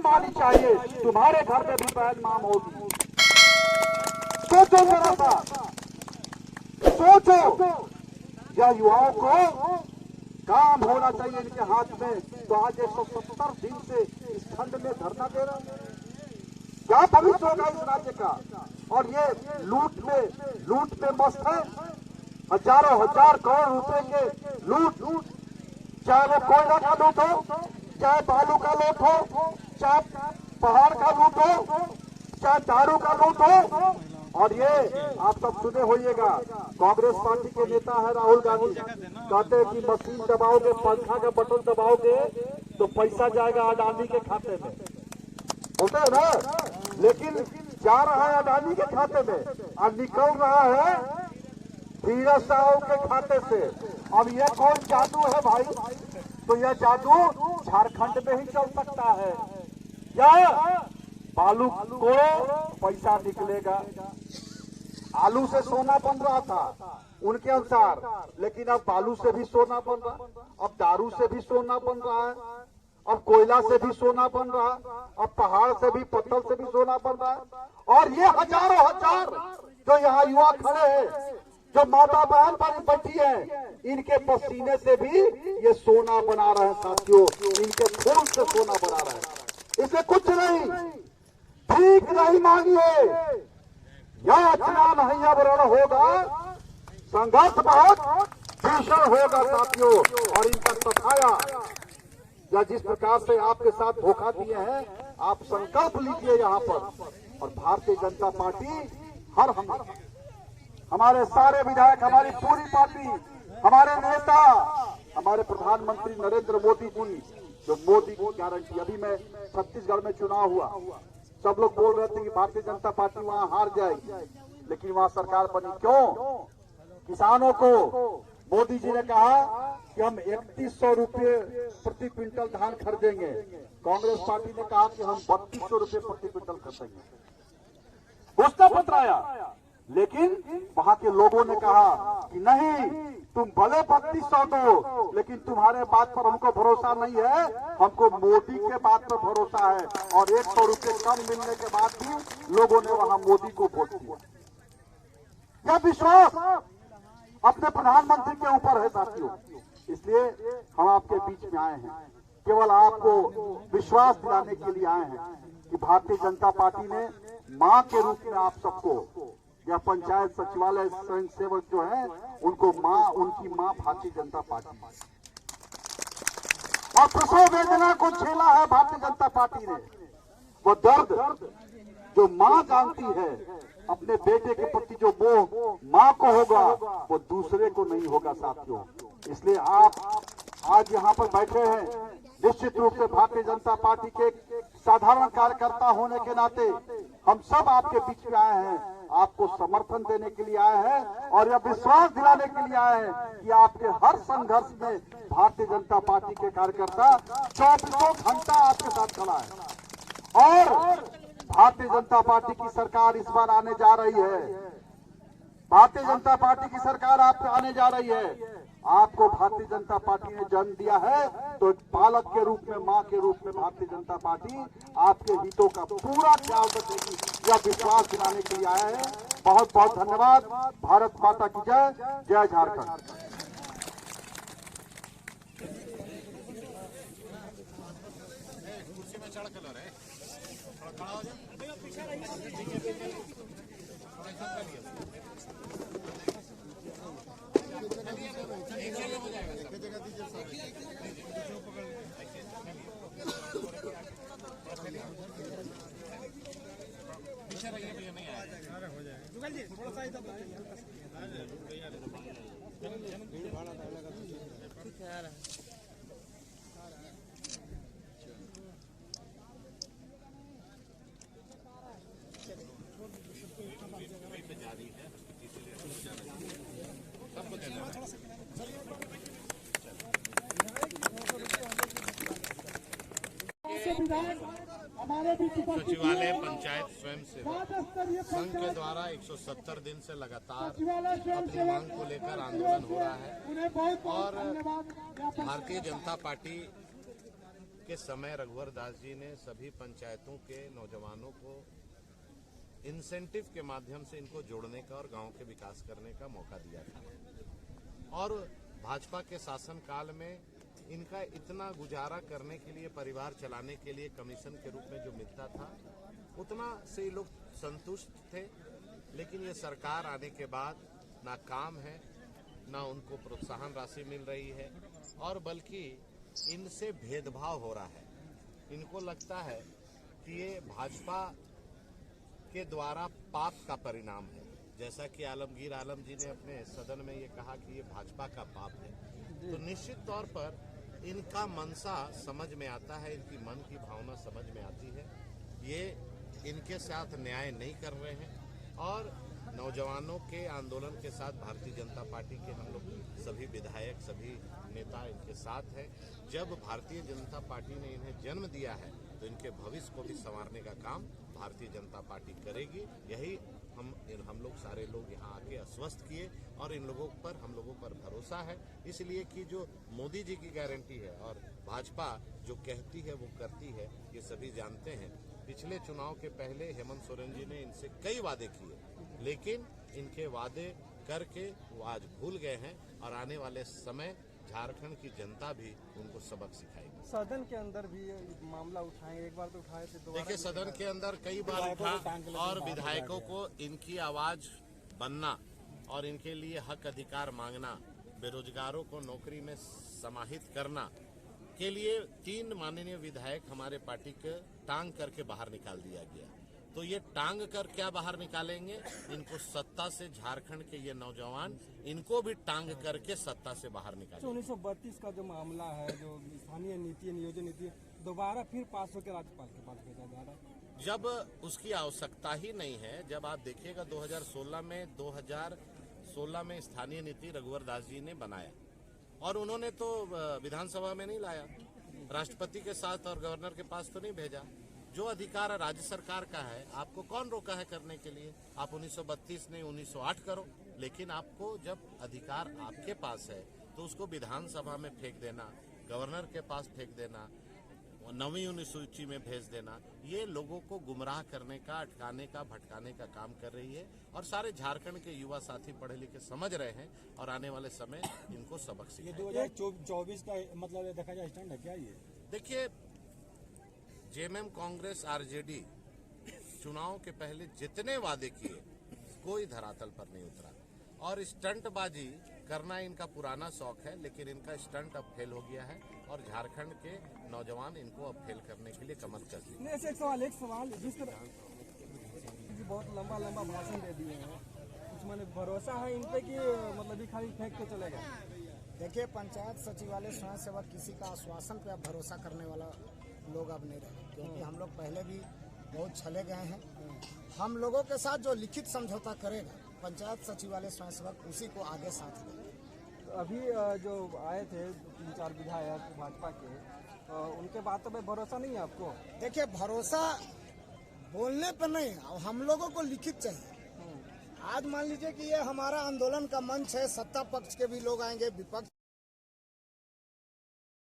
शर्म आनी चाहिए, तुम्हारे घर में भी बहन मां होगी। सोचो जरा सा, सोचो, या युवाओं को काम होना चाहिए इनके हाथ में। तो आज 170 दिन से इस खंड में धरना दे रहे हैं। क्या भविष्य होगा इस राज्य का? और ये लूट में मस्त है। हजारों हजार करोड़ रुपए के लूट, चाहे वो कोयला का लूट हो, चाहे बालू का लूट हो, चाहे पहाड़ का लूट हो, चाहे दारू का लूट हो। और ये आप सब सुने होइएगा, कांग्रेस पार्टी के नेता है राहुल गांधी, कहते हैं कि मशीन दबाओगे, पंखा का बटन दबाओगे तो पैसा जाएगा अडानी के खाते में, होते है ना। लेकिन जा रहा है अडानी के खाते में और निकल रहा है धीरज साहू के खाते से। अब यह कौन जादू है भाई? तो यह जादू झारखंड में ही चल सकता है। क्या बालू को पैसा निकलेगा? आलू से सोना बन रहा था उनके अनुसार, लेकिन अब बालू से भी सोना बन रहा है, अब दारू से भी सोना बन रहा है, अब कोयला से भी सोना बन रहा है, अब पहाड़ से भी, पत्थर से भी सोना बन रहा है। और ये हजारों हजार जो यहाँ युवा खड़े हैं, जो माता बहन पर बैठी है, इनके पसीने से भी ये सोना बना रहे हैं साथियों, इनके खून से सोना बना रहे हैं। इसे कुछ नहीं, भीख नहीं मांगिए, या चुनाव नहीं आवरण होगा, संघर्ष बहुत भीषण होगा साथियों। और इनका सफाया या जिस प्रकार से आपके साथ धोखा दिए हैं, आप संकल्प लीजिए यहाँ पर। और भारतीय जनता पार्टी हमारे सारे विधायक, हमारी पूरी पार्टी, हमारे नेता, हमारे प्रधानमंत्री नरेंद्र मोदी जी, जो मोदी की गारंटी। अभी मैं छत्तीसगढ़ में चुनाव हुआ, सब लोग बोल रहे थे कि भारतीय जनता पार्टी वहां हार जाएगी, लेकिन वहां सरकार बनी। क्यों? किसानों को मोदी जी ने कहा कि हम 3100 रुपये प्रति क्विंटल धान खरीदेंगे, कांग्रेस पार्टी ने कहा कि हम 3200 रुपये प्रति क्विंटल खरीदेंगे। घोषणा पत्र आया, लेकिन वहां के लोगों ने कहा कि नहीं, तुम भले 3200 दो, लेकिन तुम्हारे बात पर हमको भरोसा नहीं है, हमको मोदी के बात पर भरोसा है। और 100 रुपये कम मिलने के बाद भी लोगों ने वहां मोदी को वोट दिया। यह विश्वास अपने प्रधानमंत्री के ऊपर है साथियों। इसलिए हम आपके बीच में आए हैं, केवल आपको विश्वास दिलाने के लिए आए हैं कि भारतीय जनता पार्टी ने मां के रूप में आप सबको, या पंचायत सचिवालय स्वयं सेवक जो है उनको मां, उनकी मां भारतीय जनता पार्टी। और प्रसव वेदना को झेला है भारतीय जनता पार्टी ने। वो दर्द जो मां जानती है अपने बेटे के प्रति, जो मोह मां को होगा वो दूसरे को नहीं होगा साथियों। इसलिए आप आज यहाँ पर बैठे हैं, निश्चित रूप से भारतीय जनता पार्टी के साधारण कार्यकर्ता होने के नाते हम सब आपके बीच में आए हैं, आपको समर्थन देने के लिए आए हैं और यह विश्वास दिलाने के लिए आए हैं कि आपके हर संघर्ष में भारतीय जनता पार्टी के कार्यकर्ता 24 घंटा आपके साथ खड़ा है। और भारतीय जनता पार्टी की सरकार इस बार आने जा रही है, भारतीय जनता पार्टी की सरकार आप आने जा रही है। आपको भारतीय जनता पार्टी ने जन्म दिया है, तो बालक के रूप में, मां के रूप में भारतीय जनता पार्टी आपके हितों का पूरा ख्याल रखेगी, यह विश्वास दिलाने के लिए आया है। बहुत बहुत धन्यवाद। भारत माता की जय। जय झारखंड। सचिवालय पंचायत स्वयं सेवक संघ के द्वारा 170 दिन से लगातार अपनी मांग को लेकर आंदोलन हो रहा है और भारतीय जनता पार्टी के समय रघुवर दास जी ने सभी पंचायतों के नौजवानों को इंसेंटिव के माध्यम से इनको जोड़ने का और गांव के विकास करने का मौका दिया था। और भाजपा के शासन काल में इनका इतना गुजारा करने के लिए, परिवार चलाने के लिए कमीशन के रूप में जो मिलता था उतना से लोग संतुष्ट थे। लेकिन ये सरकार आने के बाद ना काम है, ना उनको प्रोत्साहन राशि मिल रही है, और बल्कि इनसे भेदभाव हो रहा है। इनको लगता है कि ये भाजपा के द्वारा पाप का परिणाम है, जैसा कि आलमगीर आलम जी ने अपने सदन में ये कहा कि ये भाजपा का पाप है। तो निश्चित तौर पर इनका मनसा समझ में आता है, इनकी मन की भावना समझ में आती है। ये इनके साथ न्याय नहीं कर रहे हैं और नौजवानों के आंदोलन के साथ भारतीय जनता पार्टी के हम लोग सभी विधायक, सभी नेता इनके साथ हैं। जब भारतीय जनता पार्टी ने इन्हें जन्म दिया है तो इनके भविष्य को भी संवारने का काम भारतीय जनता पार्टी करेगी। यही हम लोग सारे लोग यहाँ आके आश्वस्त किए और इन लोगों पर, हम लोगों पर भरोसा है, इसलिए कि जो मोदी जी की गारंटी है और भाजपा जो कहती है वो करती है, ये सभी जानते हैं। पिछले चुनाव के पहले हेमंत सोरेन जी ने इनसे कई वादे किए, लेकिन इनके वादे करके वो आज भूल गए हैं और आने वाले समय झारखंड की जनता भी उनको सबक सिखाएगी। सदन के अंदर भी मामला उठाएंगे, एक बार तो उठाए थे, दोबारा देखिए सदन के अंदर कई बार उठा और विधायकों को इनकी आवाज बनना और इनके लिए हक अधिकार मांगना, बेरोजगारों को नौकरी में समाहित करना के लिए 3 माननीय विधायक हमारे पार्टी के टांग करके बाहर निकाल दिया गया। तो ये टांग कर क्या बाहर निकालेंगे? इनको सत्ता से, झारखंड के ये नौजवान इनको भी टांग करके सत्ता से बाहर निकालेंगे। 1932 का जो मामला है, जो स्थानीय नीति, नियोजन नीति, दोबारा फिर पास होकर राज्यपाल के पास भेजा जा रहा है। जब उसकी आवश्यकता ही नहीं है। जब आप देखिएगा 2016 में स्थानीय नीति रघुवर दास जी ने बनाया और उन्होंने तो विधानसभा में नहीं लाया, राष्ट्रपति के साथ और गवर्नर के पास तो नहीं भेजा। जो अधिकार राज्य सरकार का है, आपको कौन रोका है करने के लिए? आप 1932 नहीं 1908 करो, लेकिन आपको जब अधिकार आपके पास है तो उसको विधानसभा में फेंक देना, गवर्नर के पास फेंक देना, 9वीं अनुसूची में भेज देना, ये लोगों को गुमराह करने का, अटकाने का, भटकाने का काम कर रही है। और सारे झारखंड के युवा साथी पढ़े लिखे समझ रहे हैं और आने वाले समय इनको सबक सिखाएंगे। 2024 का मतलब देखा जाए स्टैंड है क्या ये? देखिए, जेएमएम, कांग्रेस, आरजेडी चुनाव के पहले जितने वादे किए कोई धरातल पर नहीं उतरा और स्टंटबाजी करना इनका पुराना शौक है, लेकिन इनका स्टंट अब फेल हो गया है और झारखंड के नौजवान इनको अब फेल करने के लिए कमर कस दी। एक सवाल जिस तरह बहुत लंबा भाषण दे दिए हैं, कुछ मैंने भरोसा है इन पे कि मतलब ये खाली फेंक के चलेगा? देखिए, पंचायत सचिवालय स्वयं सेवक किसी का आश्वासन पे अब भरोसा करने वाला लोग अब नहीं रहे, क्योंकि हम लोग पहले भी बहुत छले गए हैं। हम लोगों के साथ जो लिखित समझौता करेगा पंचायत सचिवालय स्वयं सेवक, उसी को आगे साथ देंगे। अभी जो आए थे 3-4 विधायक भाजपा के, उनके बातों पे भरोसा नहीं है आपको? देखिए, भरोसा बोलने पर नहीं, हम लोगों को लिखित चाहिए। आज मान लीजिए कि ये हमारा आंदोलन का मंच है, सत्ता पक्ष के भी लोग आएंगे, विपक्ष